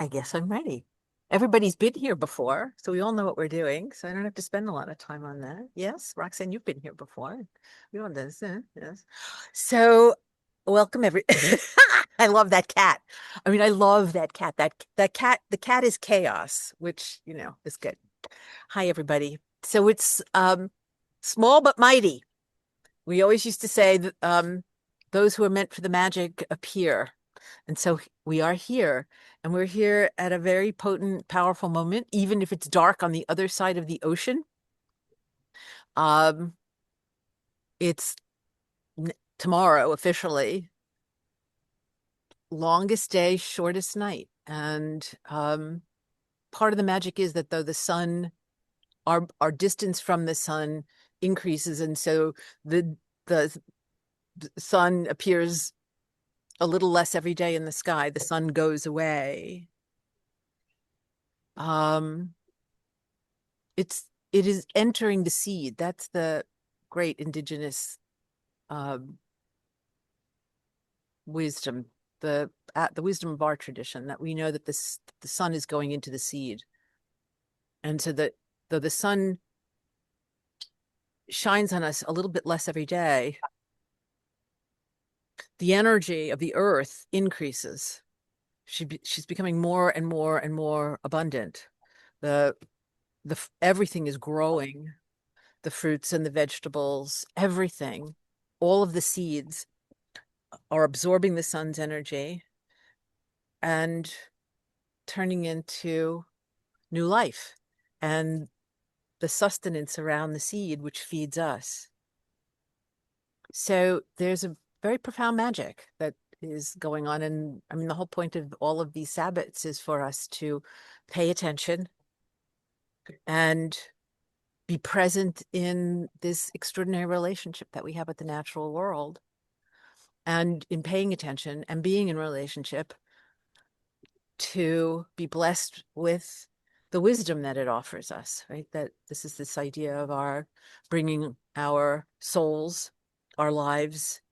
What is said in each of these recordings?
I guess I'm ready. Everybody's been here before, so we all know what we're doing. So I don't have to spend a lot of time on that. Yes, Roxanne, you've been here before. We know this, yes. So welcome every. I love that cat. I mean, I love that cat. That cat. The cat is chaos, which is good. Hi, everybody. So it's small but mighty. We always used to say that those who are meant for the magic appear. And so we are here, and we're here at a very potent, powerful moment, even if it's dark on the other side of the ocean. Um, it's tomorrow officially, longest day, shortest night. And part of the magic is that though the sun, our distance from the sun increases, and so the sun appears a little less every day in the sky, the sun goes away. Um, it is entering the seed. That's the great indigenous um, wisdom, the wisdom of our tradition, that we know that the sun is going into the seed, and so that though the sun shines on us a little bit less every day, the energy of the earth increases. She's becoming more and more and more abundant. The everything is growing, the fruits and the vegetables, everything, all of the seeds are absorbing the sun's energy and turning into new life and the sustenance around the seed, which feeds us. So there's a very profound magic that is going on. And I mean, the whole point of all of these Sabbats is for us to pay attention and be present in this extraordinary relationship that we have with the natural world. And in paying attention and being in relationship, to be blessed with the wisdom that it offers us, right? That this is this idea of our bringing our souls, our lives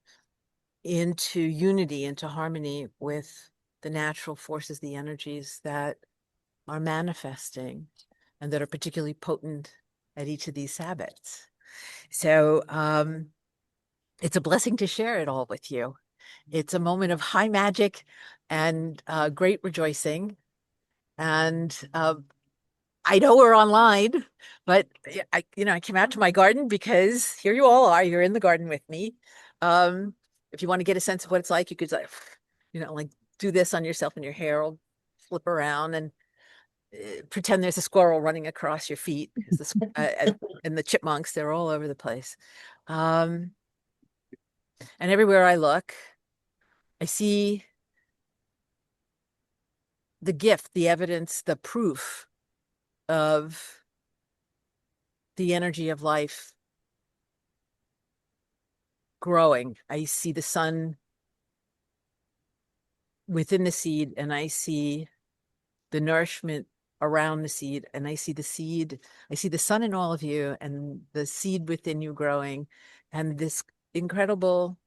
into unity, into harmony with the natural forces, the energies that are manifesting and that are particularly potent at each of these Sabbats. So it's a blessing to share it all with you. It's a moment of high magic and great rejoicing. And I know we're online, but I came out to my garden because here you all are. You're in the garden with me. If you want to get a sense of what it's like, you could like do this on yourself, and your hair will flip around, and pretend there's a squirrel running across your feet because and the chipmunks, they're all over the place. Um, and everywhere I look, I see the gift, the evidence, the proof of the energy of life growing. I see the sun within the seed, and I see the nourishment around the seed, and I see the seed. I see the sun in all of you and the seed within you growing, and this incredible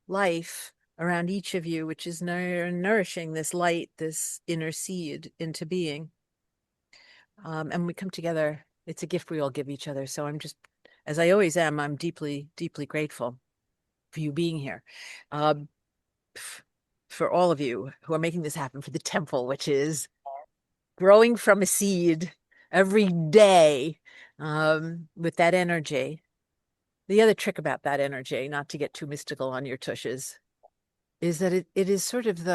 life around each of you, which is nourishing this light, this inner seed into being. And we come together. It's a gift we all give each other. So I'm just, as I always am, I'm deeply, deeply grateful for you being here. Um, for all of you who are making this happen, for the temple, which is growing from a seed every day with that energy. The other trick about that energy, not to get too mystical on your tushes, is that it is sort of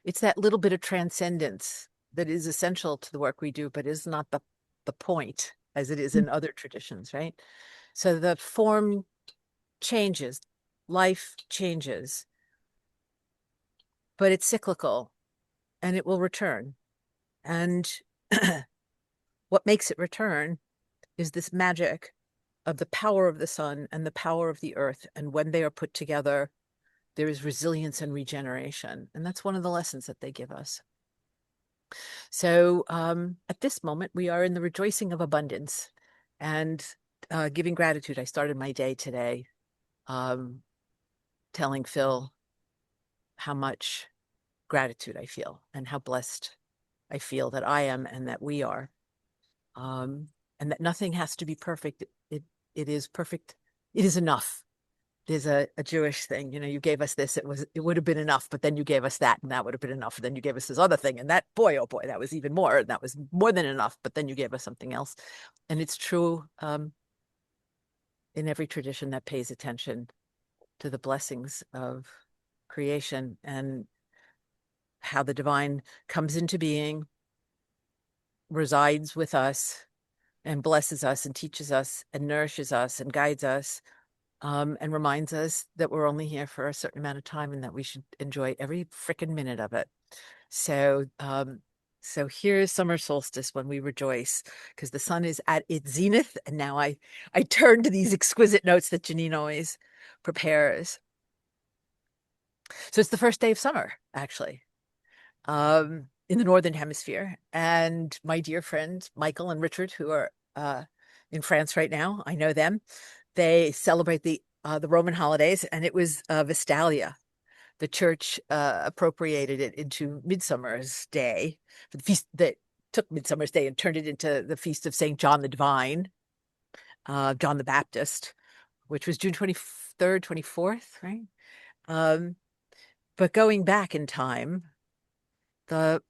it's that little bit of transcendence that is essential to the work we do, but is not the point as it is in other traditions, right? So the form changes, life changes, but it's cyclical and it will return. And what makes it return is this magic of the power of the sun and the power of the earth. And when they are put together, there is resilience and regeneration. And that's one of the lessons that they give us. So at this moment, we are in the rejoicing of abundance and giving gratitude. I started my day today telling Phil how much gratitude I feel and how blessed I feel that I am and that we are. And that nothing has to be perfect. It is perfect. It is enough. There's a Jewish thing, you gave us this, it would have been enough, but then you gave us that, and that would have been enough. And then you gave us this other thing, and that, boy, oh boy, that was even more, and that was more than enough, but then you gave us something else. And it's true in every tradition that pays attention to the blessings of creation and how the divine comes into being, resides with us, and blesses us and teaches us and nourishes us and guides us, and reminds us that we're only here for a certain amount of time and that we should enjoy every freaking minute of it. So here's summer solstice when we rejoice because the sun is at its zenith. And now I turn to these exquisite notes that Janine always prepares. So it's the first day of summer, actually, in the Northern Hemisphere. And my dear friends, Michael and Richard, who are in France right now, I know them. They celebrate the Roman holidays, and it was Vestalia. The church appropriated it into Midsummer's Day, for the feast that took Midsummer's Day and turned it into the feast of St. John the Divine, John the Baptist, which was June 23rd, 24th, right? But going back in time, the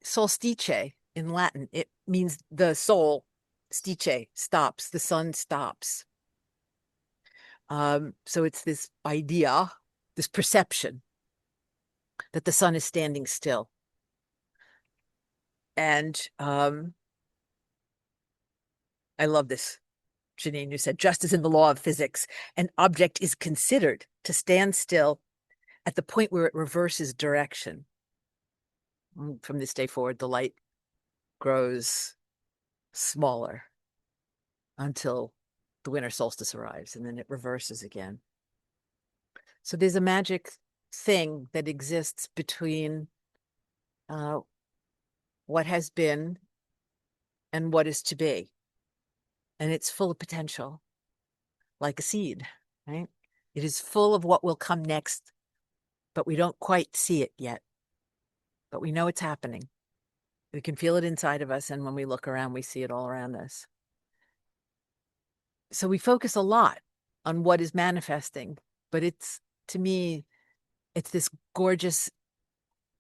solstice in Latin, it means the soul, stice, stops, the sun stops. So it's this idea, this perception that the sun is standing still. And I love this, Janine, you said, just as in the law of physics, an object is considered to stand still at the point where it reverses direction. From this day forward, the light grows smaller until the winter solstice arrives, and then it reverses again. So there's a magic thing that exists between what has been and what is to be. And it's full of potential, like a seed, right? It is full of what will come next, but we don't quite see it yet. But we know it's happening. We can feel it inside of us, and when we look around, we see it all around us. So we focus a lot on what is manifesting, but it's, to me, it's this gorgeous,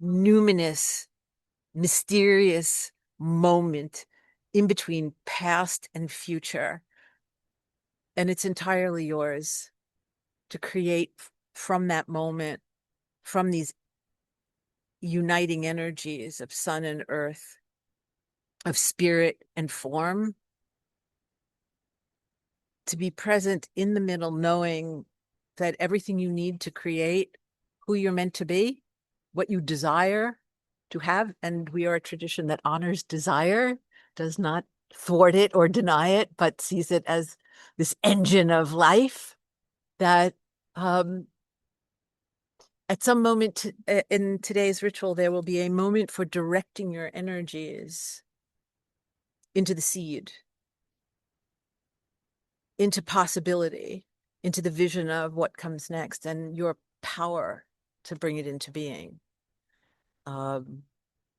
numinous, mysterious moment in between past and future. And it's entirely yours to create from that moment, from these uniting energies of sun and earth, of spirit and form, to be present in the middle, knowing that everything you need to create who you're meant to be, what you desire to have, and we are a tradition that honors desire, does not thwart it or deny it, but sees it as this engine of life that at some moment in today's ritual, there will be a moment for directing your energies into the seed, into possibility, into the vision of what comes next, and your power to bring it into being. And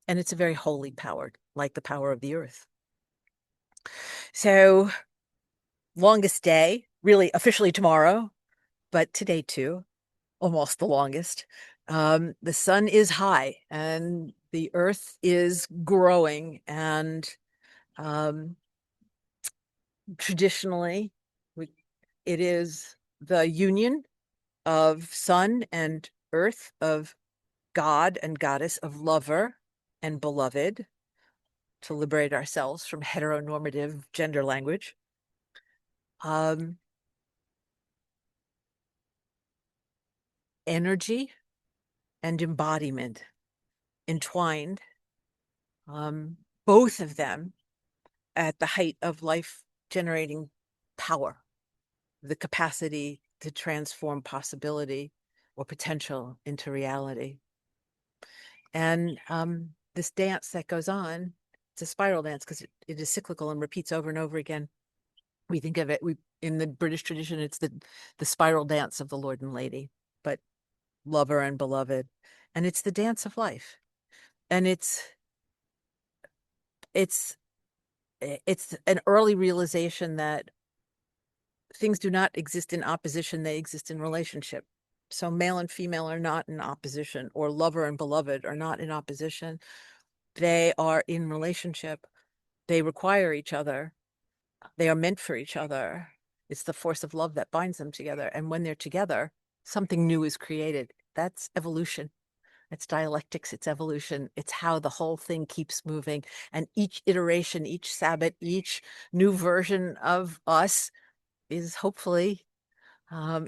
it's a very holy power, like the power of the earth. So, longest day, really officially tomorrow, but today too, almost the longest. The sun is high and the earth is growing, and traditionally, it is the union of sun and earth, of God and goddess, of lover and beloved, to liberate ourselves from heteronormative gender language. Energy and embodiment entwined, both of them at the height of life generating power, the capacity to transform possibility or potential into reality. And this dance that goes on, it's a spiral dance because it is cyclical and repeats over and over again. We think of it, in the British tradition, it's the spiral dance of the Lord and Lady. But lover and beloved. And it's the dance of life. And it's it's an early realization that things do not exist in opposition, they exist in relationship. So male and female are not in opposition, or lover and beloved are not in opposition. They are in relationship. They require each other. They are meant for each other. It's the force of love that binds them together. And when they're together, something new is created. That's evolution. It's dialectics, it's evolution. It's how the whole thing keeps moving. And each iteration, each Sabbath, each new version of us is hopefully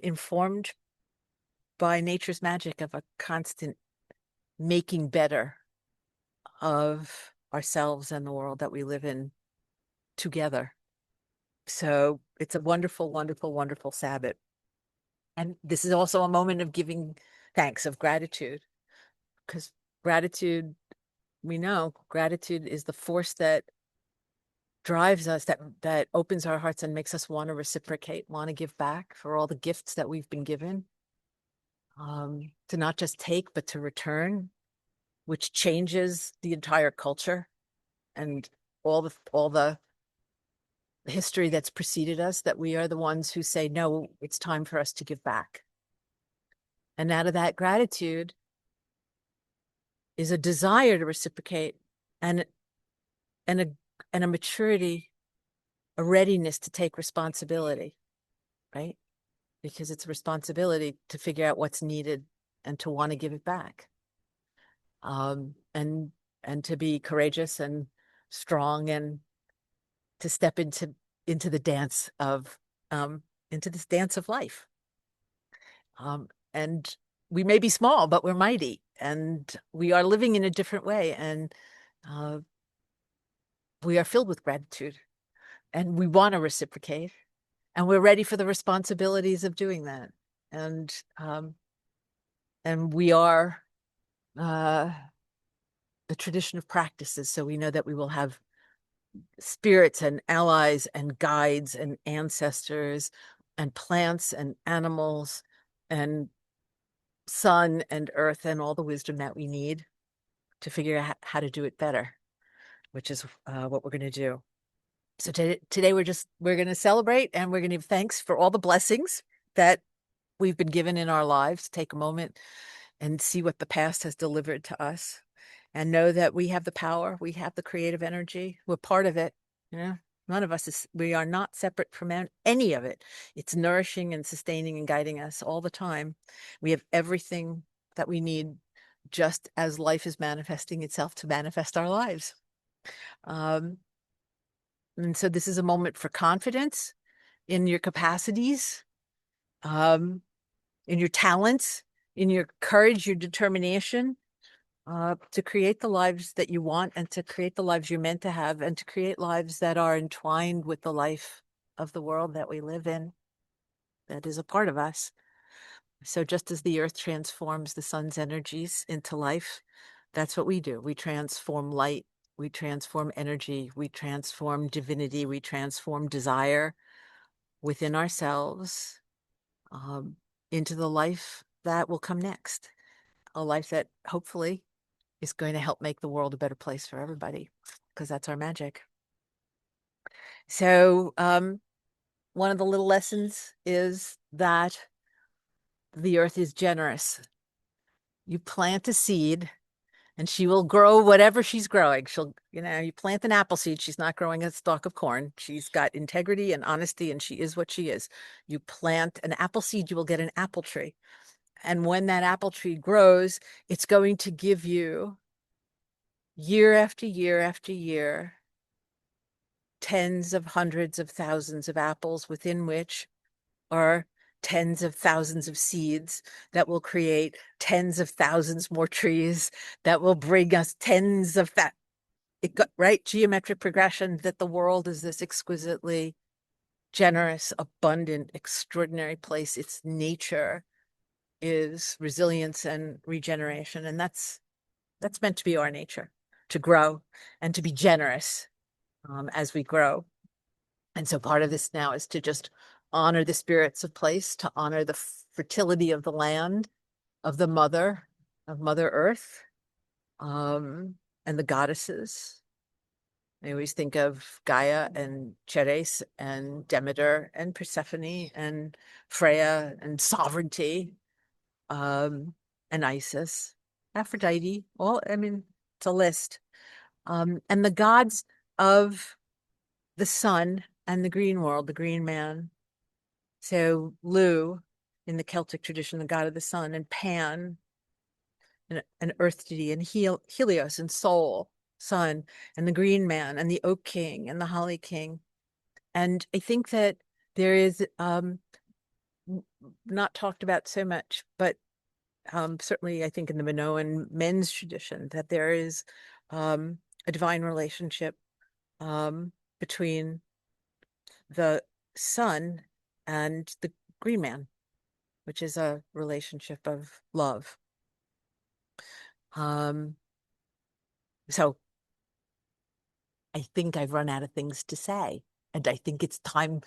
informed by nature's magic of a constant making better of ourselves and the world that we live in together. So it's a wonderful, wonderful, wonderful Sabbath. And this is also a moment of giving thanks, of gratitude, because gratitude, we know gratitude is the force that drives us, that opens our hearts and makes us want to reciprocate, want to give back for all the gifts that we've been given, to not just take, but to return, which changes the entire culture and all the history that's preceded us, that we are the ones who say, no, it's time for us to give back. And out of that gratitude is a desire to reciprocate, and and a and a maturity, a readiness to take responsibility, right? Because it's a responsibility to figure out what's needed and to want to give it back. And to be courageous and strong, and to step into the dance of into this dance of life. And we may be small, but we're mighty, and we are living in a different way, and uh, we are filled with gratitude, and we want to reciprocate, and we're ready for the responsibilities of doing that. And we are uh, the tradition of practices, so we know that we will have spirits and allies and guides and ancestors and plants and animals and sun and earth and all the wisdom that we need to figure out how to do it better, which is what we're going to do. So today we're going to celebrate, and we're going to give thanks for all the blessings that we've been given in our lives. Take a moment and see what the past has delivered to us, and know that we have the power, we have the creative energy, we're part of it. You know, none of us we are not separate from any of it. It's nourishing and sustaining and guiding us all the time. We have everything that we need, just as life is manifesting itself to manifest our lives. And so this is a moment for confidence in your capacities, um, in your talents, in your courage, your determination, to create the lives that you want, and to create the lives you're meant to have, and to create lives that are entwined with the life of the world that we live in, that is a part of us. So just as the earth transforms the sun's energies into life, that's what we do. We transform light, we transform energy, we transform divinity, we transform desire within ourselves, um, into the life that will come next, a life that hopefully is going to help make the world a better place for everybody, because that's our magic. So one of the little lessons is that the earth is generous. You plant a seed and she will grow whatever she's growing. You plant an apple seed, she's not growing a stalk of corn. She's got integrity and honesty, and she is what she is. You plant an apple seed, you will get an apple tree. And when that apple tree grows, it's going to give you, year after year after year, tens of hundreds of thousands of apples, within which are tens of thousands of seeds that will create tens of thousands more trees, that will bring us tens of that. Right? Geometric progression, that the world is this exquisitely generous, abundant, extraordinary place. Its nature is resilience and regeneration. And that's meant to be our nature, to grow and to be generous, as we grow. And so part of this now is to just honor the spirits of place, to honor the fertility of the land, of the mother, of Mother Earth, and the goddesses. I always think of Gaia and Ceres and Demeter and Persephone and Freya and sovereignty, and Isis, Aphrodite. All, I mean, it's a list. And the gods of the sun and the green world, the green man. So Lu, in the Celtic tradition, the god of the sun, and Pan, an earth deity, and Helios and Sol, sun, and the green man, and the oak king, and the holly king. And I think that there is not talked about so much, but certainly I think in the Minoan men's tradition, that there is a divine relationship between the sun and the green man, which is a relationship of love. So I think I've run out of things to say, and I think it's time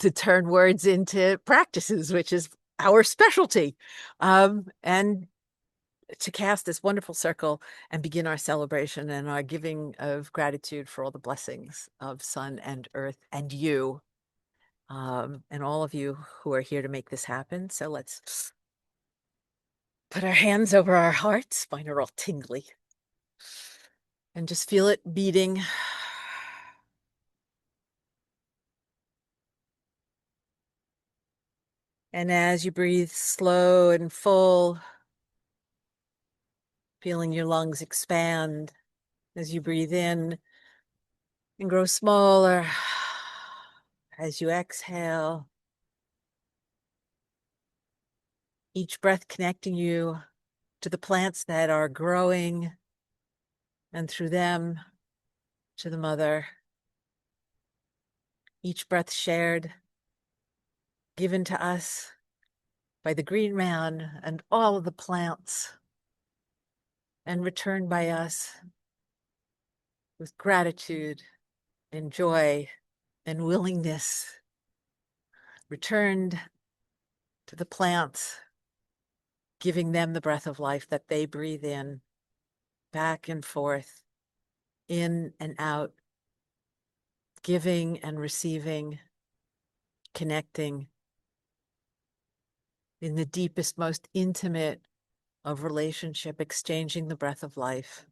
to turn words into practices, which is our specialty, and to cast this wonderful circle and begin our celebration and our giving of gratitude for all the blessings of sun and earth and you, and all of you who are here to make this happen. So let's put our hands over our hearts. Mine are all tingly. And just feel it beating. And as you breathe slow and full, feeling your lungs expand as you breathe in and grow smaller as you exhale. Each breath connecting you to the plants that are growing, and through them to the mother. Each breath shared, given to us by the green man and all of the plants, and returned by us with gratitude and joy and willingness, returned to the plants, giving them the breath of life that they breathe in, back and forth, in and out, giving and receiving, connecting in the deepest, most intimate of relationship, exchanging the breath of life,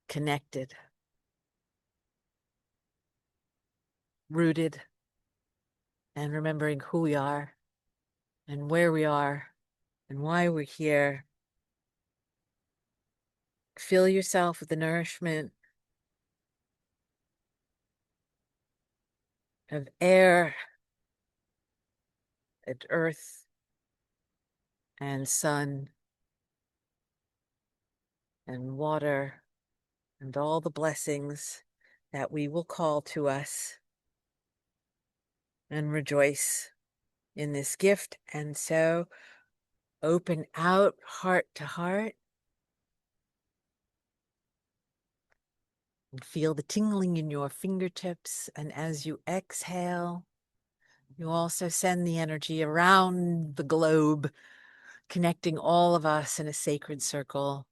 connected, rooted, and remembering who we are and where we are and why we're here. Fill yourself with the nourishment of air and earth and sun and water and all the blessings that we will call to us, and rejoice in this gift. And so open out heart to heart and feel the tingling in your fingertips. And as you exhale, you also send the energy around the globe, connecting all of us in a sacred circle.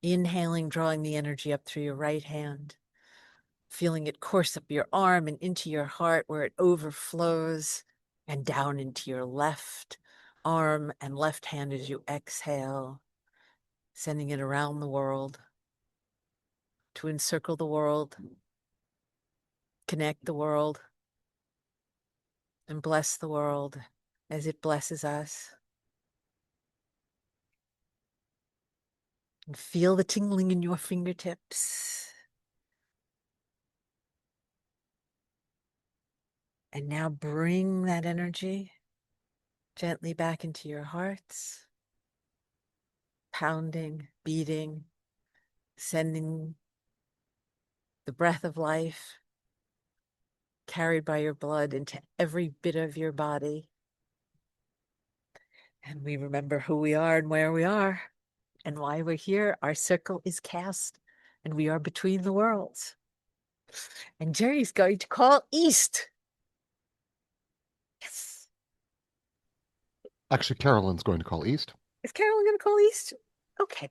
Inhaling, drawing the energy up through your right hand, feeling it course up your arm and into your heart where it overflows, and down into your left arm and left hand as you exhale, sending it around the world to encircle the world, connect the world, and bless the world as it blesses us. And feel the tingling in your fingertips. And now bring that energy gently back into your hearts, pounding, beating, sending the breath of life carried by your blood into every bit of your body. And we remember who we are and where we are and why we're here. Our circle is cast and we are between the worlds. And Jerry's going to call east. Yes. Actually, Carolyn's going to call east. Is Carolyn going to call east? Okay.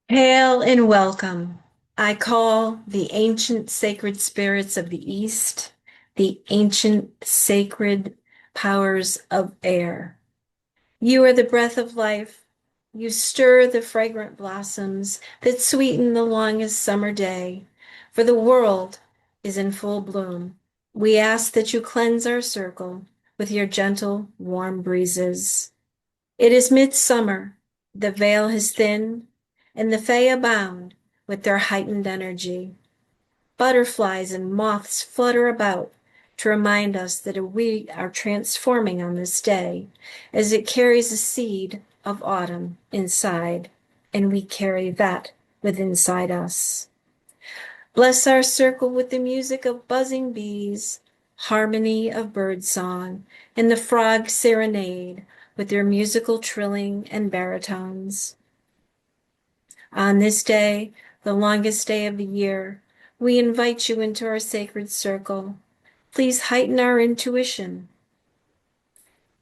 Hail and welcome. I call the ancient sacred spirits of the East, the ancient sacred powers of air. You are the breath of life. You stir the fragrant blossoms that sweeten the longest summer day, for the world is in full bloom. We ask that you cleanse our circle with your gentle, warm breezes. It is midsummer. The veil has thinned, and the fae abound with their heightened energy. Butterflies and moths flutter about to remind us that we are transforming on this day, as it carries a seed of autumn inside, and we carry that within inside us. Bless our circle with the music of buzzing bees, harmony of birdsong, and the frog serenade with their musical trilling and baritones. On this day, the longest day of the year, we invite you into our sacred circle. Please heighten our intuition.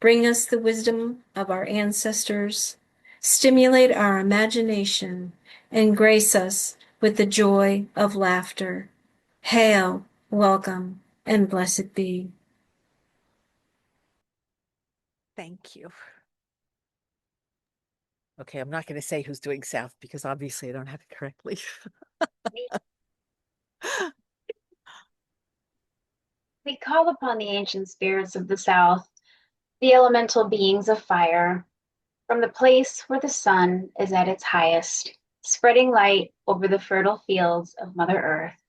Bring us the wisdom of our ancestors. Stimulate our imagination and grace us with the joy of laughter. Hail, welcome, and blessed be. Thank you. Okay, I'm not going to say who's doing south because obviously I don't have it correctly. We call upon the ancient spirits of the south, the elemental beings of fire, from the place where the sun is at its highest, spreading light over the fertile fields of Mother Earth.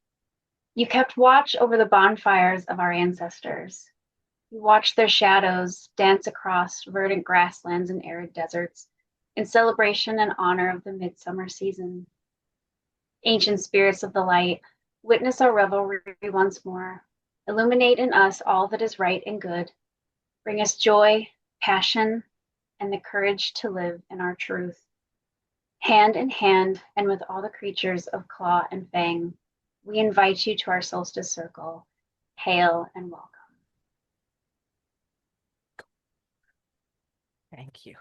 You kept watch over the bonfires of our ancestors. You watched their shadows dance across verdant grasslands and arid deserts in celebration and honor of the midsummer season. Ancient spirits of the light, witness our revelry once more. Illuminate in us all that is right and good. Bring us joy, passion, and the courage to live in our truth. Hand in hand, and with all the creatures of claw and fang, we invite you to our solstice circle. Hail and welcome. Thank you.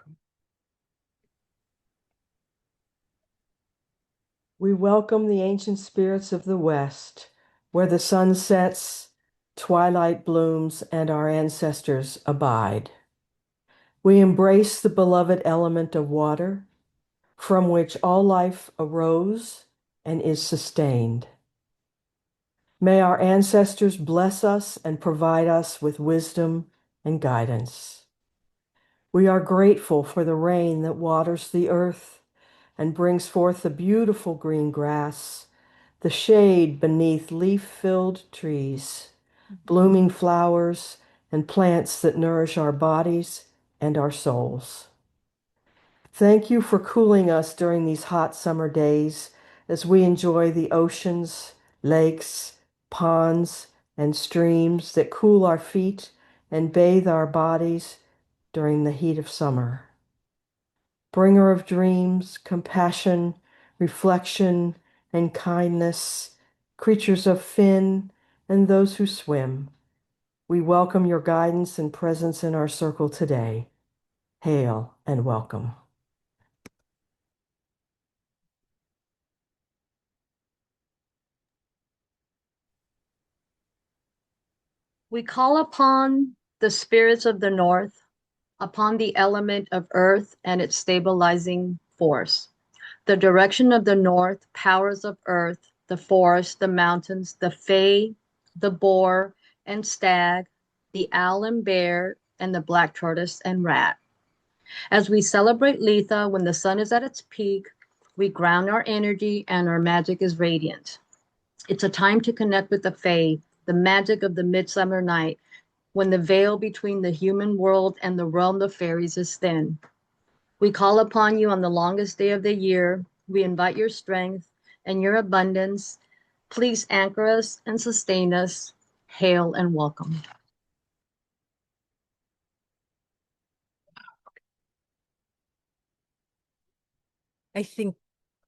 We welcome the ancient spirits of the West, where the sun sets, twilight blooms, and our ancestors abide. We embrace the beloved element of water, from which all life arose and is sustained. May our ancestors bless us and provide us with wisdom and guidance. We are grateful for the rain that waters the earth and brings forth the beautiful green grass, the shade beneath leaf-filled trees, blooming flowers, and plants that nourish our bodies and our souls. Thank you for cooling us during these hot summer days as we enjoy the oceans, lakes, ponds, and streams that cool our feet and bathe our bodies during the heat of summer. Bringer of dreams, compassion, reflection, and kindness, creatures of fin and those who swim, we welcome your guidance and presence in our circle today. Hail and welcome. We call upon the spirits of the north, upon the element of earth and its stabilizing force. The direction of the north, powers of earth, the forest, the mountains, the fae, the boar and stag, the owl and bear, and the black tortoise and rat. As we celebrate Letha when the sun is at its peak, we ground our energy and our magic is radiant. It's a time to connect with the fae, the magic of the midsummer night, when the veil between the human world and the realm of fairies is thin. We call upon you on the longest day of the year. We invite your strength and your abundance. Please anchor us and sustain us. Hail and welcome. I think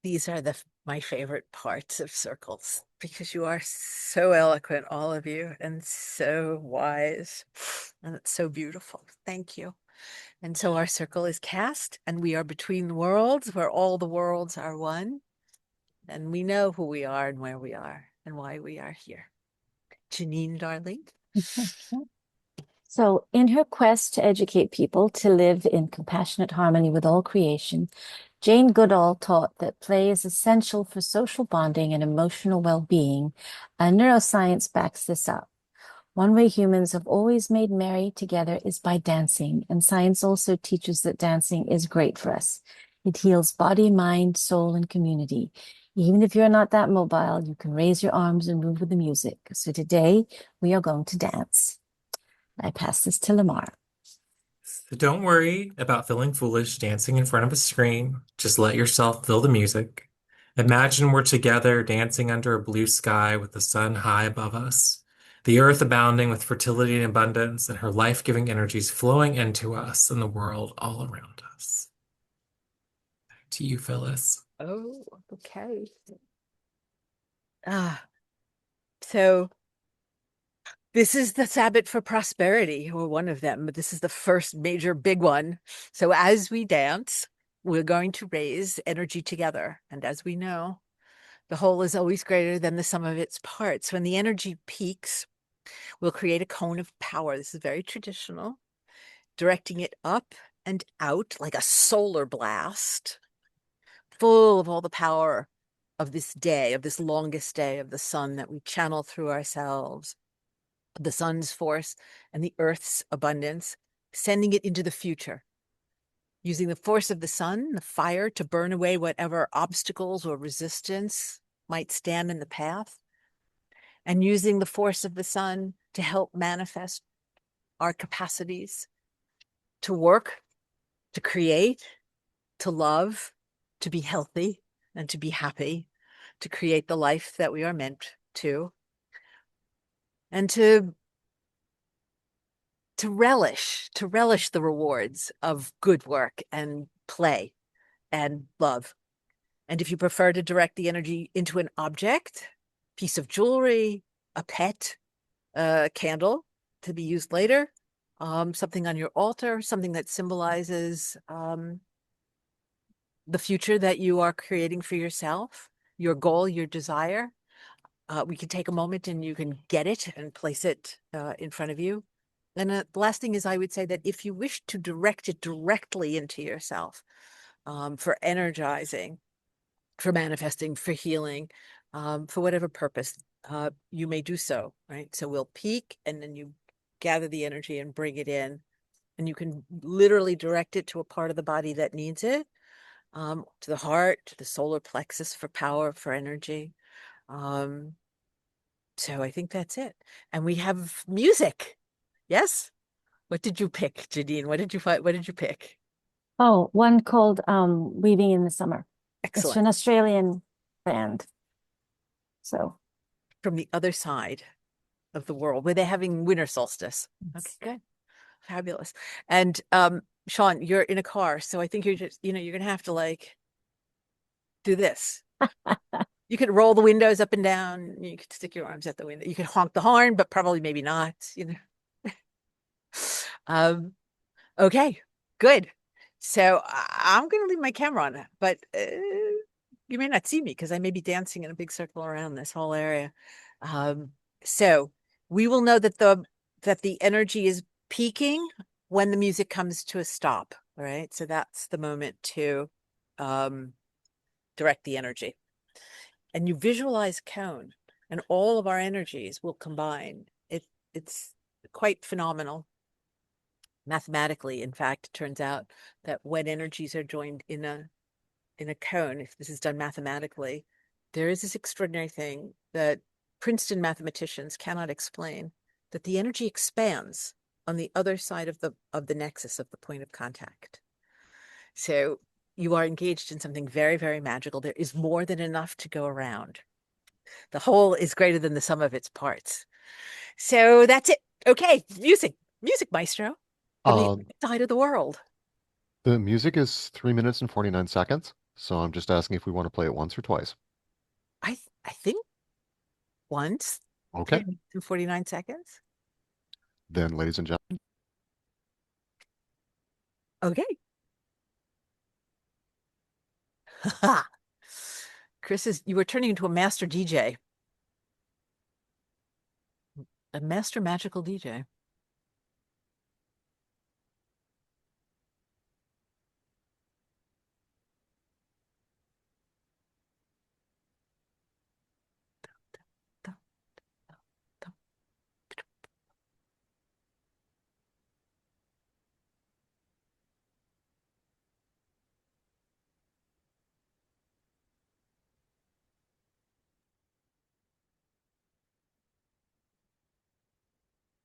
these are the my favorite parts of circles because you are so eloquent, all of you, and so wise. And it's so beautiful. Thank you. And so our circle is cast, and we are between the worlds where all the worlds are one. And we know who we are and where we are and why we are here. Janine, darling. So, in her quest to educate people to live in compassionate harmony with all creation, Jane Goodall taught that play is essential for social bonding and emotional well-being, and neuroscience backs this up. One way humans have always made merry together is by dancing, and science also teaches that dancing is great for us. It heals body, mind, soul, and community. Even if you're not that mobile, you can raise your arms and move with the music. So today, we are going to dance. I pass this to Lamar. So don't worry about feeling foolish dancing in front of a screen. Just let yourself feel the music. Imagine we're together dancing under a blue sky with the sun high above us, the earth abounding with fertility and abundance, and her life-giving energies flowing into us and the world all around us. Back to you, Phyllis. Oh, okay. So this is the Sabbath for prosperity, or one of them, but this is the first major big one. So as we dance, we're going to raise energy together. And as we know, the whole is always greater than the sum of its parts. When the energy peaks, we'll create a cone of power. This is very traditional, directing it up and out like a solar blast, full of all the power of this day, of this longest day of the sun that we channel through ourselves, the sun's force and the earth's abundance, sending it into the future, using the force of the sun, the fire, to burn away whatever obstacles or resistance might stand in the path, and using the force of the sun to help manifest our capacities to work, to create, to love, to be healthy, and to be happy, to create the life that we are meant to, and to relish the rewards of good work and play and love. And if you prefer to direct the energy into an object, piece of jewelry, a pet, a candle to be used later, something on your altar, something that symbolizes the future that you are creating for yourself, your goal, your desire, we can take a moment and you can get it and place it in front of you. And the last thing is, I would say that if you wish to direct it directly into yourself, for energizing, for manifesting, for healing, for whatever purpose, you may do so, right? So we'll peak and then you gather the energy and bring it in, and you can literally direct it to a part of the body that needs it, to the heart, to the solar plexus for power, for energy. So I think that's it. And we have music. Yes? What did you pick, Janine? What did you find? What did you pick? Oh, one called Weaving in the Summer. It's Excellent. an Australian band. So From the other side of the world, where they're having winter solstice. Okay, good. Fabulous. And Sean, you're in a car, so I think you're just, you're gonna have to like do this. You could roll the windows up and down. You could stick your arms at the window. You could honk the horn, but probably maybe not. Um, okay, good. So I'm going to leave my camera on, but you may not see me because I may be dancing in a big circle around this whole area. So we will know that the energy is peaking when the music comes to a stop. All right. So that's the moment to direct the energy. And you visualize cone, and all of our energies will combine. It's quite phenomenal. Mathematically, in fact, it turns out that when energies are joined in a cone, if this is done mathematically, there is this extraordinary thing that Princeton mathematicians cannot explain, that the energy expands on the other side of the nexus of the point of contact. So you are engaged in something very, very magical. There is more than enough to go around. The whole is greater than the sum of its parts. So that's it. Okay, music maestro from the Um, side of the world. the music is 3 minutes and 49 seconds, so I'm just asking if we want to play it once or twice. I think once. Okay. 10 to 49 seconds. Then, ladies and gentlemen, Okay. Chris, you were turning into a master DJ. A master magical DJ.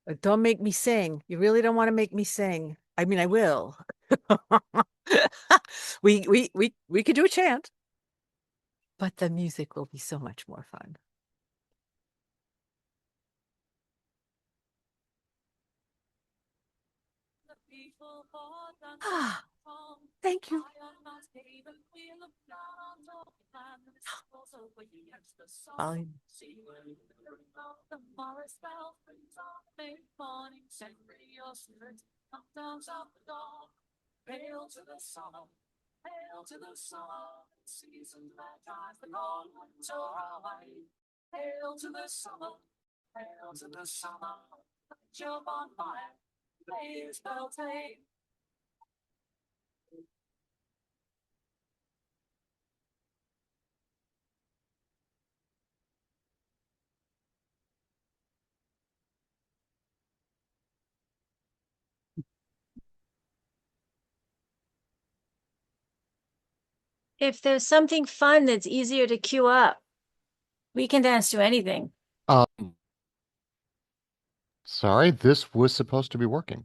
But don't make me sing. You really don't want to make me sing. I mean, I will. We could do a chant, but the music will be so much more fun. Ah, thank you. Fine. If there's something fun that's easier to cue up, we can dance to anything. sorry, this was supposed to be working.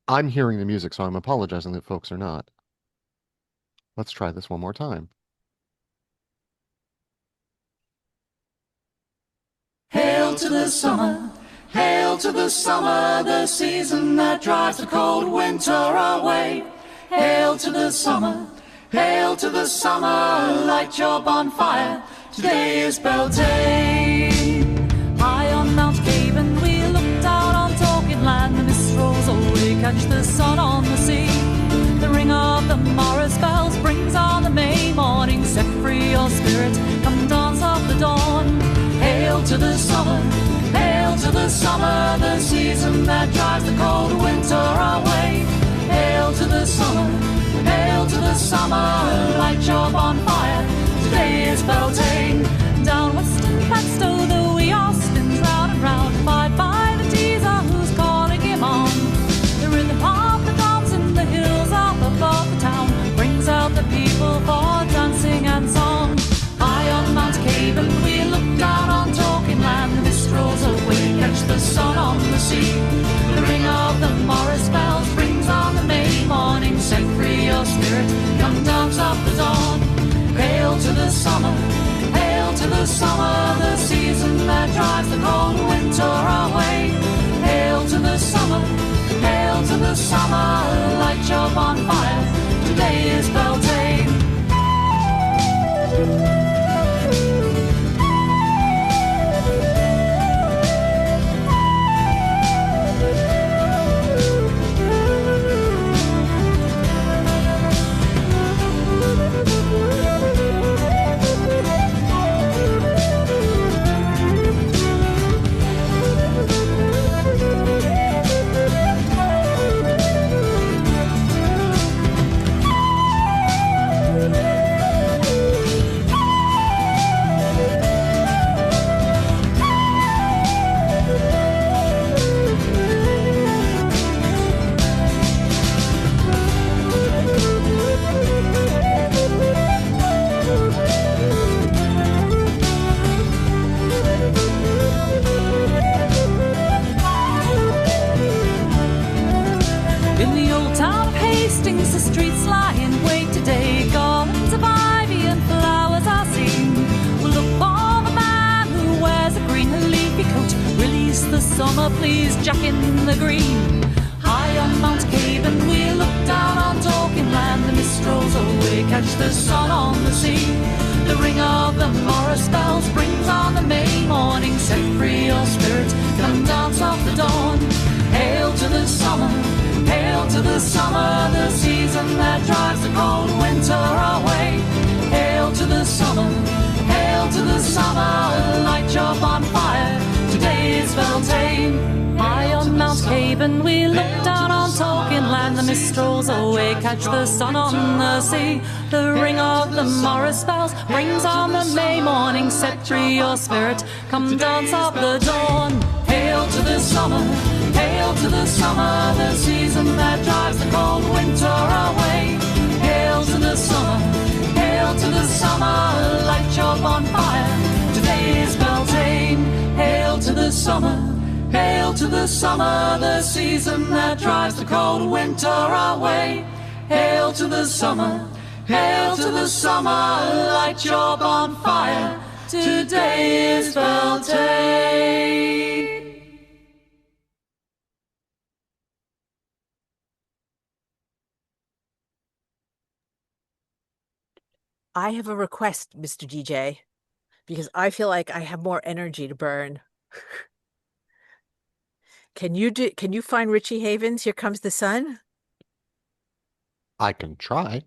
I'm hearing the music, so I'm apologizing that folks are not. Let's try this one more time. Hail to the summer, the season that drives the cold winter away. Hail to the summer, light your bonfire, today is Beltane. High on Mount Caven we looked out on Talking Land. The mist rolls away, catch the sun on the sea. The ring of the Morris bells brings on the May morning. Set free your spirit, come dance of the dawn. Hail to the summer, the season that drives the cold winter away. Hail to the summer, light your bonfire, today is Beltane. Down western Padstow the wee horse spins round and round, fired by the teaser who's calling him on. The rhythm of the drums in the hills up above the town brings out the people for dancing and song. High on Mount Caven we look down on Talking Land. The mist rolls away, catch the sun on the sea. The ring of the Morris bells brings on the May morning. Set free your spirit, come dance of the dawn. Hail to the summer, the season that drives the cold winter away. Hail to the summer, light your bonfire, today is Beltane. In the old town of Hastings, the streets lie in wait today. Garlands of ivy and flowers are seen. We'll look for the man who wears a green leafy coat. Release the summer, please, Jack in the green. High on Mount Caven, we look down on talking land, the mist rolls away, catch the sun on the sea. The ring of the Morris bells brings on the May morning, set free your spirits, come dance off the dawn. Hail to the summer, hail to the summer, the season that drives the cold winter away. Hail to the summer, hail to the summer, light your bonfire, today is Beltane. High on Mount Haven we look down on Tolkien land, the mist rolls away, catch the sun on the sea. The ring of the Morris bells brings on the May morning, set free your spirit, come dance off the dawn. Hail to the summer, hail to the summer, the season that drives the cold winter away. Hail to the summer, hail to the summer, light your bonfire, today is Beltane. Hail to the summer, hail to the summer, the season that drives the cold winter away. Hail to the summer, hail to the summer, light your bonfire, today is Beltane. I have a request, Mr. DJ, because I feel like I have more energy to burn. Can you find Richie Havens' Here Comes the Sun? I can try.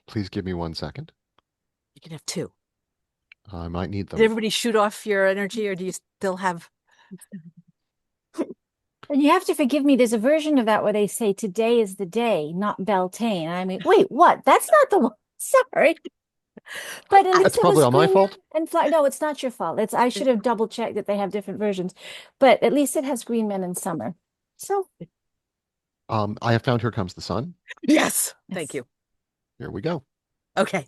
Please give me 1 second. You can have two. I might need them. Did everybody shoot off your energy, or do you still have? And you have to forgive me, there's a version of that where they say today is the day, not Beltane. I mean, wait, what? That's not the one. Sorry. But at least That's it probably was all my green fault. and fly. No, it's not your fault. I should have double checked that they have different versions. But at least it has Green Men in Summer. So I have found Here Comes the Sun. Yes. Thank you. Here we go. Okay.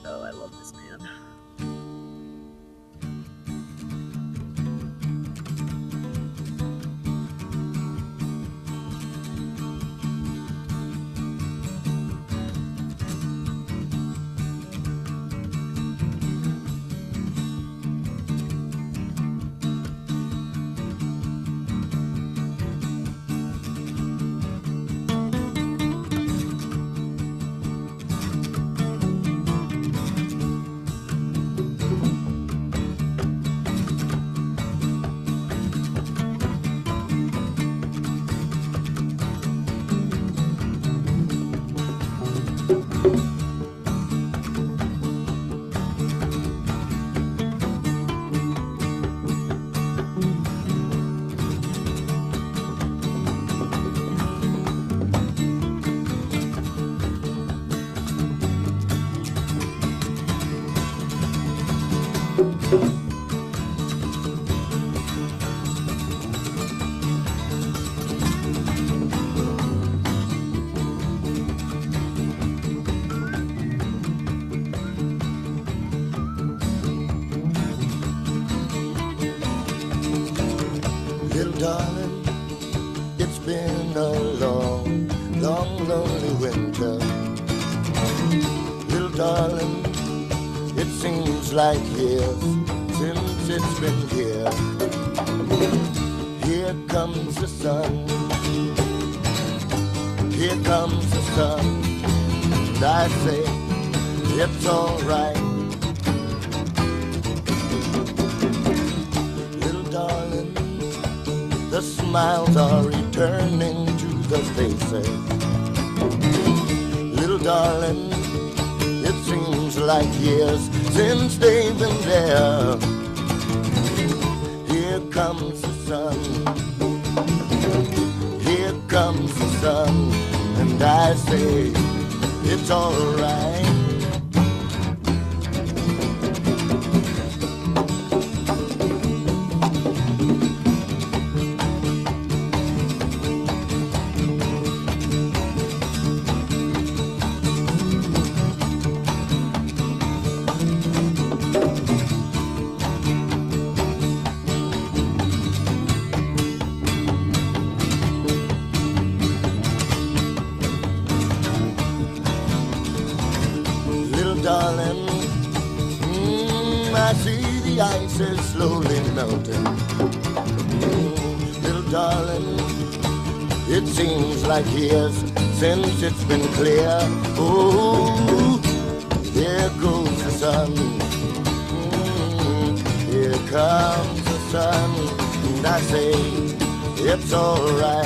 Oh, I love this man. Little darling, it's been a long, long, lonely winter. Little darling, it seems like years since it's been here. Here comes the sun, here comes the sun, and I say it's all right. Little darling, the smiles are returning to the faces. Little darling, it seems like years since they've been there. Here comes the sun, here comes the sun, and I say it's all right. slowly melting. Little darling, it seems like years since it's been clear. Oh, there goes the sun. Here comes the sun. And I say, it's alright.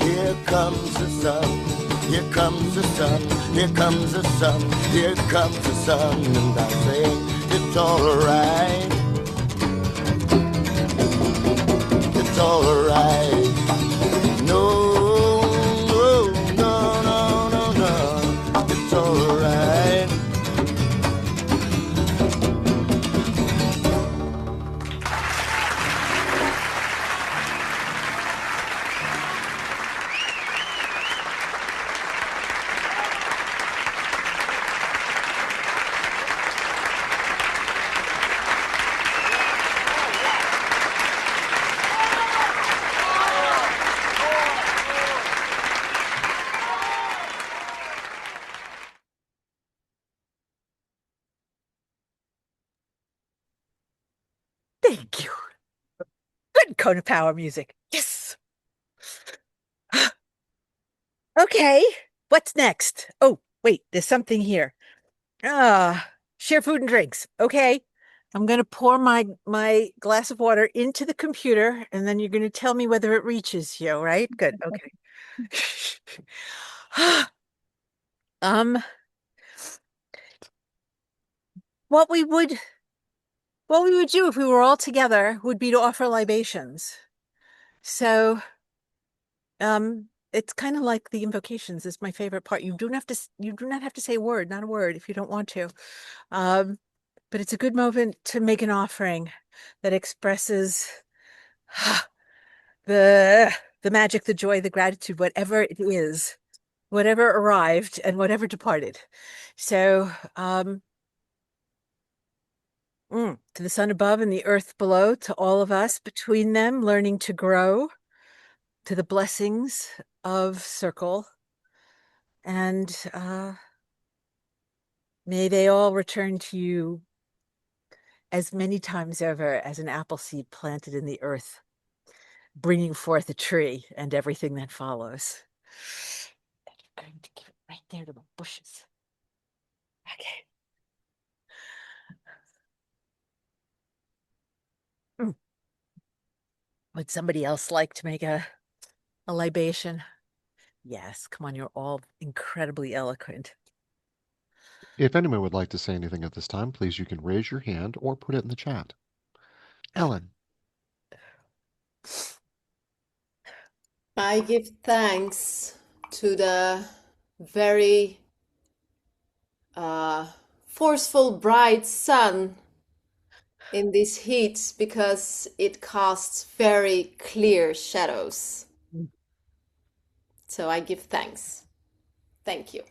Here comes the sun. Here comes the sun. Here comes the sun. Here comes the sun. And I say, it's alright. It's alright. No, no, no, no, no, no. It's alright. Thank you. Good Kona Power music. Yes. Okay, what's next? Oh, wait, there's something here. Share food and drinks. Okay. I'm going to pour my glass of water into the computer, and then you're going to tell me whether it reaches you, right? Good. Okay. Um, what we would do if we were all together would be to offer libations. So, it's kind of like the invocations is my favorite part. You do not have to say a word, not a word, if you don't want to. But it's a good moment to make an offering that expresses the magic, the joy, the gratitude, whatever it is, whatever arrived and whatever departed. So, to the sun above and the earth below, to all of us between them, learning to grow, to the blessings of Circle, and may they all return to you as many times over as an apple seed planted in the earth, bringing forth a tree and everything that follows. I'm going to give it right there to the bushes. Okay. Would somebody else like to make a libation? Yes, come on, you're all incredibly eloquent. If anyone would like to say anything at this time, please you can raise your hand or put it in the chat. Ellen. I give thanks to the very forceful, bright sun in this heat because it casts very clear shadows. So I give thanks. Thank you.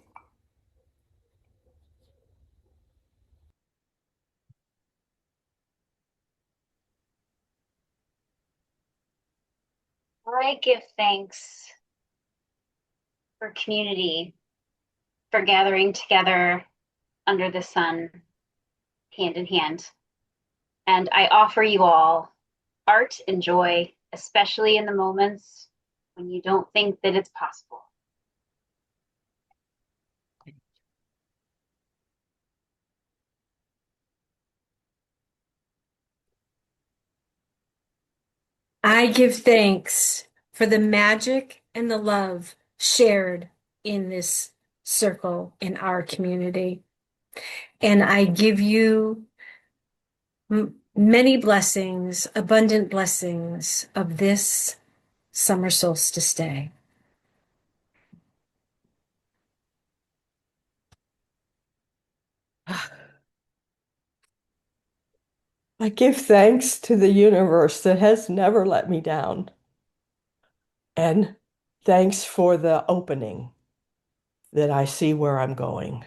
I give thanks for community, for gathering together under the sun, hand in hand. And I offer you all art and joy, especially in the moments when you don't think that it's possible. I give thanks for the magic and the love shared in this circle in our community. And I give you many blessings, abundant blessings of this summer solstice day. I give thanks to the universe that has never let me down. And thanks for the opening that I see where I'm going.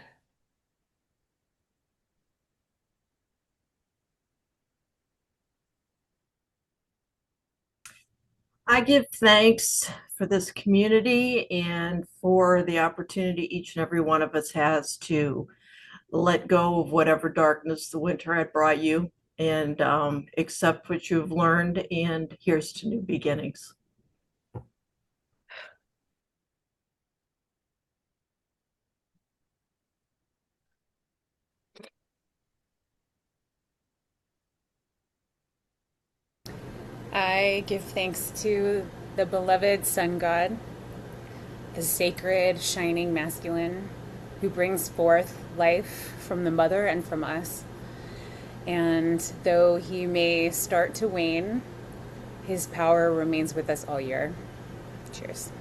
I give thanks for this community and for the opportunity each and every one of us has to let go of whatever darkness the winter had brought you and accept what you've learned. And here's to new beginnings. I give thanks to the beloved sun god, the sacred, shining masculine, who brings forth life from the mother and from us. And though he may start to wane, his power remains with us all year. Cheers.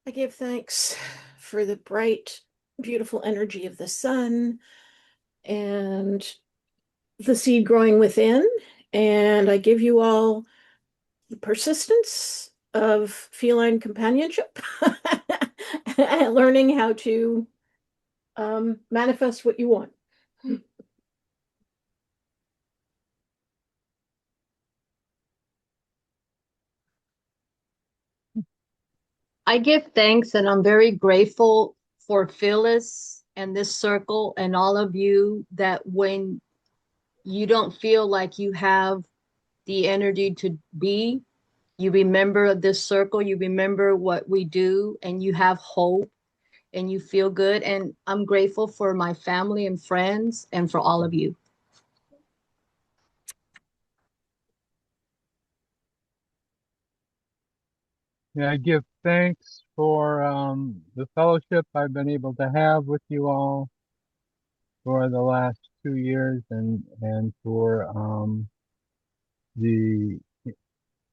I give thanks for the bright, beautiful energy of the sun and the seed growing within. And I give you all the persistence of feline companionship and learning how to manifest what you want. I give thanks and I'm very grateful for Phyllis and this circle and all of you that when you don't feel like you have the energy to be, you remember this circle, you remember what we do, and you have hope and you feel good. And I'm grateful for my family and friends and for all of you. Yeah, I give thanks for the fellowship I've been able to have with you all for the last 2 years and for the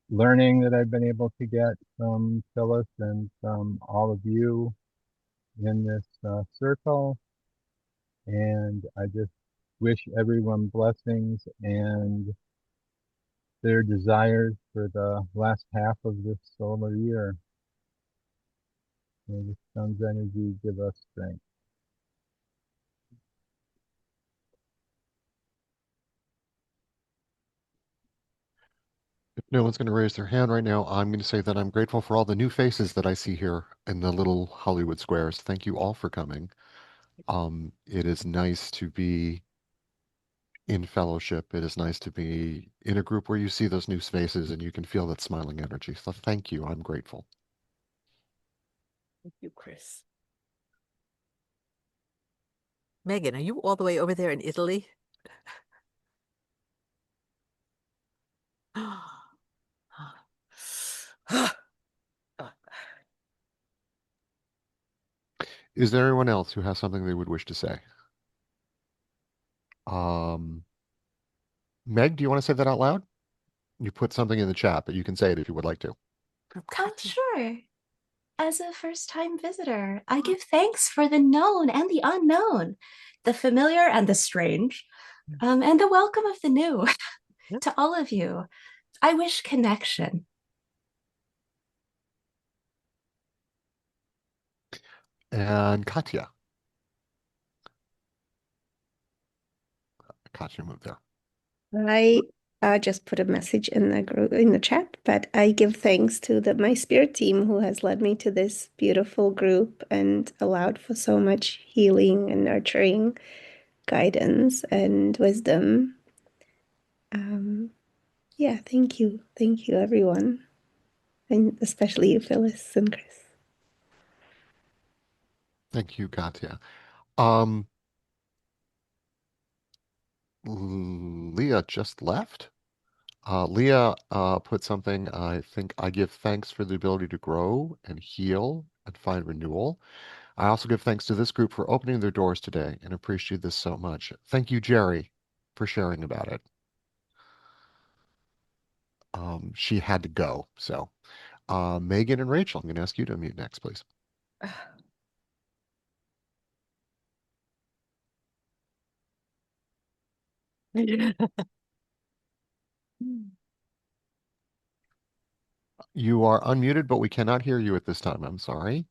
learning that I've been able to get from Phyllis and from all of you in this circle. And I just wish everyone blessings and their desires for the last half of this solar year. May the sun's energy give us strength. If no one's going to raise their hand right now, I'm going to say that I'm grateful for all the new faces that I see here in the little Hollywood squares. Thank you all for coming. It is nice to be in fellowship. It is nice to be in a group where you see those new faces and you can feel that smiling energy. So thank you. I'm grateful. Thank you, Chris. Megan, are you all the way over there in Italy? Is there anyone else who has something they would wish to say? Um, Meg, do you want to say that out loud? You put something in the chat, but you can say it if you would like to. Oh, sure. As a first-time visitor, I give thanks for the known and the unknown, the familiar and the strange, and the welcome of the new. To all of you, I wish connection. And Katya. Katya moved there. I just put a message in the group in the chat, but I give thanks to my spirit team who has led me to this beautiful group and allowed for so much healing and nurturing guidance and wisdom. Yeah, thank you. Thank you, everyone. And especially you, Phyllis and Chris. Thank you, Katya. Leah just left. Leah put something, I think I give thanks for the ability to grow and heal and find renewal. I also give thanks to this group for opening their doors today and appreciate this so much. Thank you, Jerry, for sharing about it. She had to go. So, Megan and Rachel, I'm going to ask you to unmute next, please. You are unmuted, but we cannot hear you at this time. I'm sorry.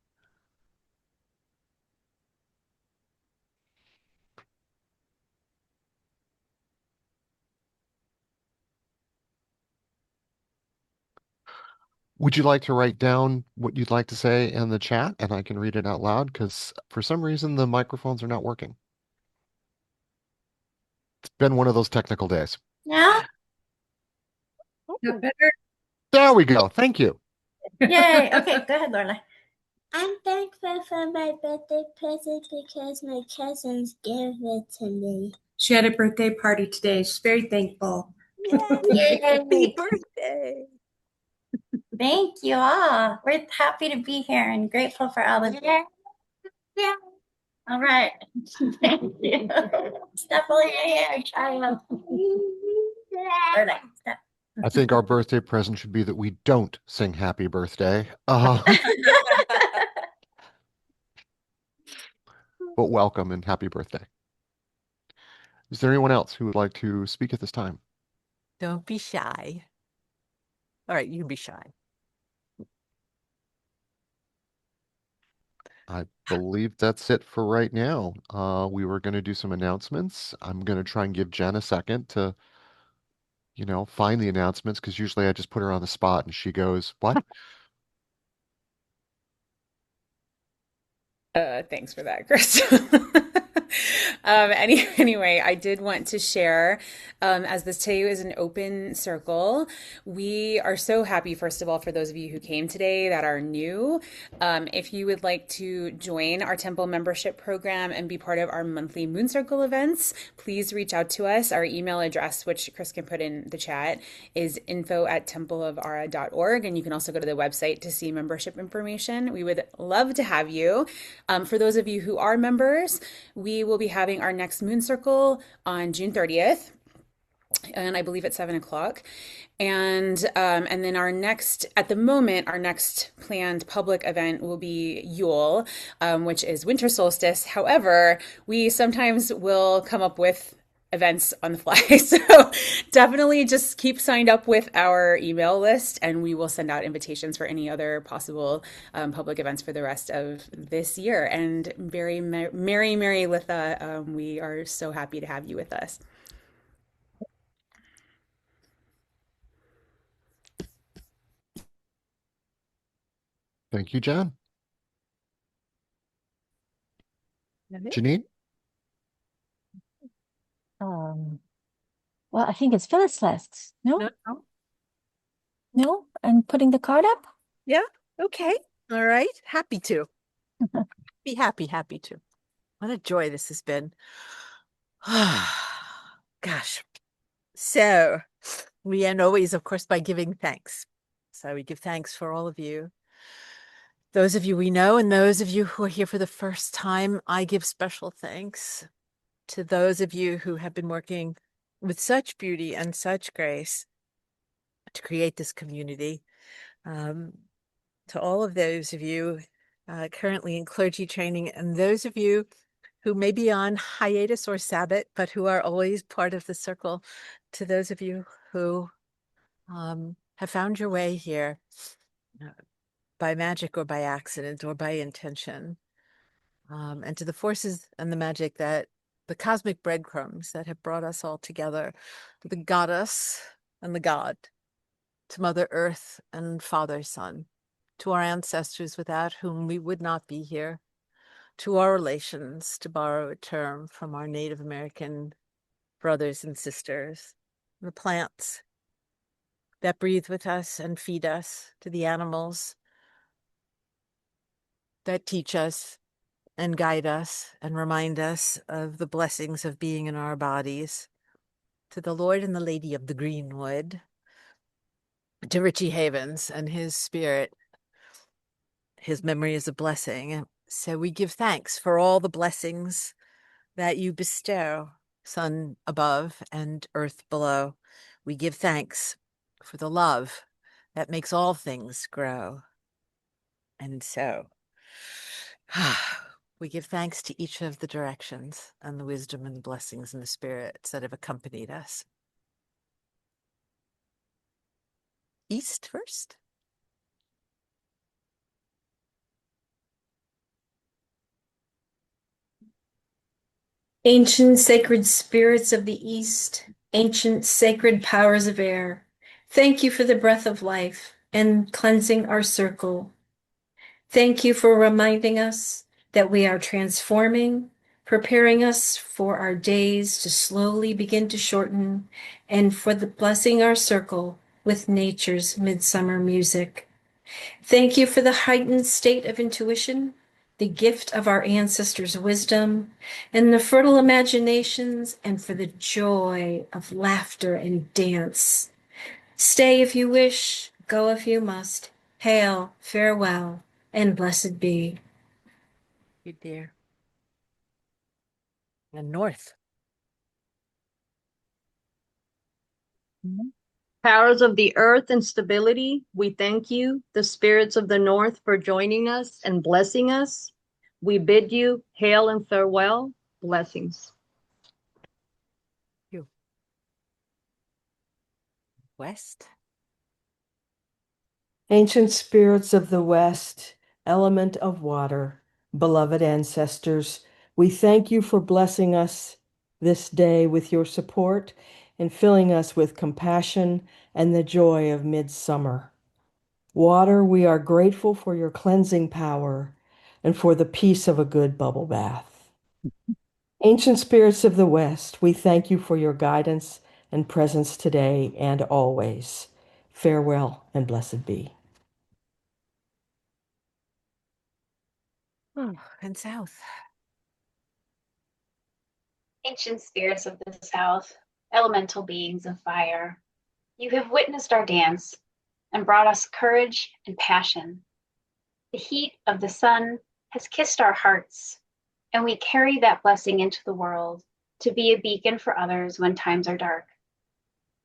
Would you like to write down what you'd like to say in the chat and I can read it out loud? Because for some reason the microphones are not working. It's been one of those technical days. Yeah. There we go. Thank you. Yay. Okay, go ahead, Lorna. I'm thankful for my birthday present because my cousins gave it to me. She had a birthday party today. She's very thankful. Yay. Happy birthday. Thank you all. We're happy to be here and grateful for all of you. Yeah. All right. Thank you. Step on your hair, child. Or like, step. I think our birthday present should be that we don't sing happy birthday. But welcome and happy birthday. Is there anyone else who would like to speak at this time? Don't be shy. All right, you can be shy. I believe that's it for right now. We were going to do some announcements. I'm going to try and give Jen a second to, find the announcements because usually I just put her on the spot and she goes, "What?" Thanks for that, Chris. Anyway, I did want to share, as this today is an open circle, we are so happy, first of all, for those of you who came today that are new. If you would like to join our temple membership program and be part of our monthly Moon Circle events, please reach out to us. Our email address, which Chris can put in the chat, is info@templeofara.org. And you can also go to the website to see membership information. We would love to have you. For those of you who are members, we will be having our next Moon Circle on June 30th. And I believe at 7 o'clock. And then our next planned public event will be Yule, which is winter solstice. However, we sometimes will come up with events on the fly. So definitely just keep signed up with our email list and we will send out invitations for any other possible public events for the rest of this year. And very Merry Litha, we are so happy to have you with us. Thank you, Jen. Janine? Well, I think it's Phyllis last. No? No. No? I'm putting the card up? Yeah. Okay. All right. Happy to. Be happy to. What a joy this has been. Gosh. So we end always, of course, by giving thanks. So we give thanks for all of you. Those of you we know and those of you who are here for the first time, I give special thanks to those of you who have been working with such beauty and such grace to create this community. To all of those of you currently in clergy training and those of you who may be on hiatus or Sabbath, but who are always part of the circle, to those of you who have found your way here by magic or by accident or by intention, and to the forces and the magic that the cosmic breadcrumbs that have brought us all together, the goddess and the god, to Mother Earth and Father Sun, to our ancestors without whom we would not be here, to our relations, to borrow a term from our Native American brothers and sisters, the plants that breathe with us and feed us, to the animals that teach us and guide us and remind us of the blessings of being in our bodies, to the Lord and the Lady of the Greenwood, to Richie Havens and his spirit. His memory is a blessing. So we give thanks for all the blessings that you bestow, sun above and earth below. We give thanks for the love that makes all things grow. And so we give thanks to each of the directions and the wisdom and the blessings and the spirits that have accompanied us. East first. Ancient sacred spirits of the East, ancient sacred powers of air, thank you for the breath of life. and cleansing our circle. Thank you for reminding us that we are transforming, preparing us for our days to slowly begin to shorten, and for the blessing our circle with nature's midsummer music. Thank you for the heightened state of intuition, the gift of our ancestors' wisdom, and the fertile imaginations, and for the joy of laughter and dance. Stay if you wish, go if you must. Hail, farewell, and blessed be. You dear. And north. Powers of the earth and stability, we thank you, the spirits of the north, for joining us and blessing us. We bid you hail and farewell. Blessings. You. West. Ancient spirits of the West, element of water, beloved ancestors, we thank you for blessing us this day with your support and filling us with compassion and the joy of midsummer. Water, we are grateful for your cleansing power and for the peace of a good bubble bath. Ancient spirits of the West, we thank you for your guidance and presence today and always. Farewell and blessed be. Oh, and south. Ancient spirits of the south, elemental beings of fire, you have witnessed our dance and brought us courage and passion. The heat of the sun has kissed our hearts, and we carry that blessing into the world to be a beacon for others when times are dark.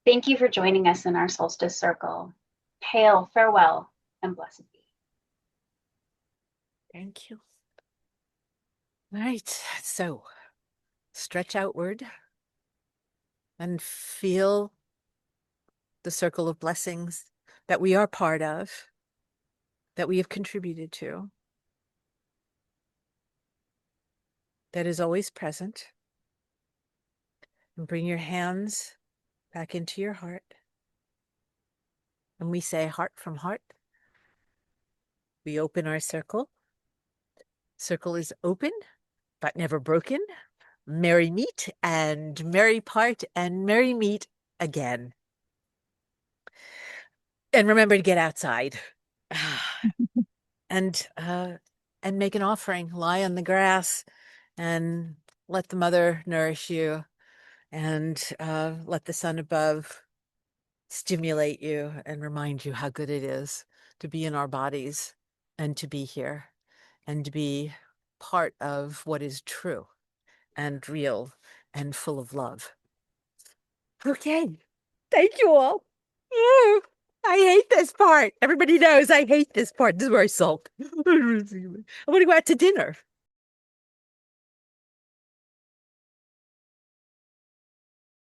Thank you for joining us in our solstice circle. Hail, farewell, and blessed be. Thank you. All right, so stretch outward and feel the circle of blessings that we are part of, that we have contributed to, that is always present. And bring your hands back into your heart. And we say heart from heart. We open our circle. Circle is open, but never broken. Merry meet and merry part and merry meet again. And remember to get outside and make an offering. Lie on the grass and let the mother nourish you, and let the sun above stimulate you and remind you how good it is to be in our bodies and to be here and to be part of what is true and real and full of love. Okay. Thank you all. Oh, I hate this part. Everybody knows I hate this part. This is where I sulk. I want to go out to dinner.